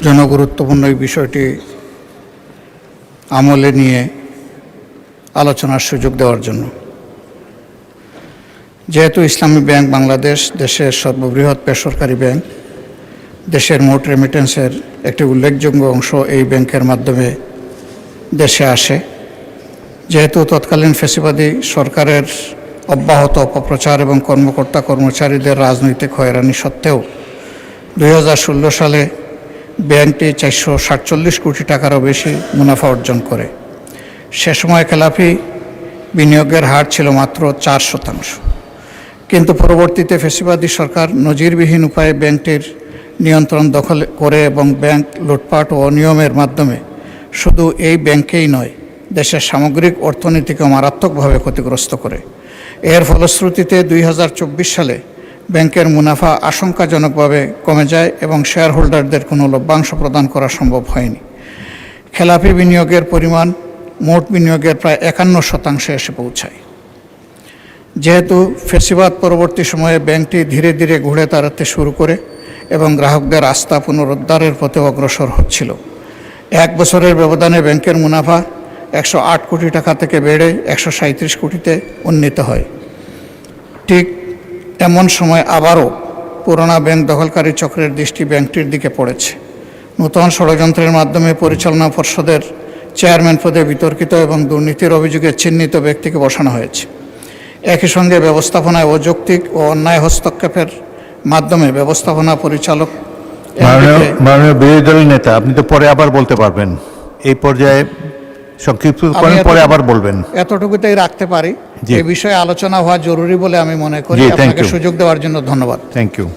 জনগুরুত্বপূর্ণ এই বিষয়টি আমলে নিয়ে আলোচনার সুযোগ দেওয়ার জন্য। যেহেতু ইসলামী ব্যাংক বাংলাদেশ দেশের সর্ববৃহৎ বেসরকারি ব্যাংক, দেশের মোট রেমিটেন্সের একটি উল্লেখযোগ্য অংশ এই ব্যাংকের মাধ্যমে দেশে আসে। যেহেতু তৎকালীন ফ্যাসিবাদী সরকারের অব্যাহত অপপ্রচার এবং কর্মকর্তা কর্মচারীদের রাজনৈতিক হয়রানি সত্ত্বেও 2016 সালে ব্যাংকটি 447 কোটি টাকারও বেশি মুনাফা অর্জন করে। সে সময় খেলাপি বিনিয়োগের হার ছিল মাত্র 4%। কিন্তু পরবর্তীতে ফ্যাসিবাদী সরকার নজিরবিহীন উপায়ে ব্যাংকটির নিয়ন্ত্রণ দখল করে এবং ব্যাংক লুটপাট ও অনিয়মের মাধ্যমে শুধু এই ব্যাংকেই নয়, দেশের সামগ্রিক অর্থনীতিকে মারাত্মকভাবে ক্ষতিগ্রস্ত করে। এর ফলশ্রুতিতে 2024 সালে ব্যাংকের মুনাফা আশঙ্কাজনকভাবে কমে যায় এবং শেয়ার হোল্ডারদের কোনো লভ্যাংশ প্রদান করা সম্ভব হয়নি। খেলাপি বিনিয়োগের পরিমাণ মোট বিনিয়োগের প্রায় 51% এসে পৌঁছায়। যেহেতু ফ্যাসিবাদ পরবর্তী সময়ে ব্যাংকটি ধীরে ধীরে ঘুরে দাঁড়াতে শুরু করে এবং গ্রাহকদের আস্থা পুনরুদ্ধারের পথে অগ্রসর হচ্ছিল, 1 বছরের ব্যবধানে ব্যাংকের মুনাফা 108 কোটি টাকা থেকে বেড়ে 137 কোটিতে উন্নীত হয়। ঠিক এমন সময় আবারও পুরোনো ব্যাংক দখলকারী চক্রের দৃষ্টি ব্যাংকটির দিকে পড়েছে। নূতন ষড়যন্ত্রের মাধ্যমে পরিচালনা পর্ষদের চেয়ারম্যান পদে বিতর্কিত এবং দুর্নীতির অভিযোগে চিহ্নিত ব্যক্তিকে বসানো হয়েছে। একই সঙ্গে ব্যবস্থাপনায় অযৌক্তিক ও অন্যায় হস্তক্ষেপের মাধ্যমে ব্যবস্থাপনা পরিচালক। মাননীয় বিরোধী দলের নেতা, আপনি তো পরে আবার বলতে পারবেন, এই পর্যায়ে সংক্ষিপ্ত করেন, পরে আবার বলবেন। এতটুকুতেই রাখতে পারি। এই বিষয়ে আলোচনা হওয়া জরুরি বলে আমি মনে করি। আপনাকে সুযোগ দেওয়ার জন্য ধন্যবাদ। Thank you.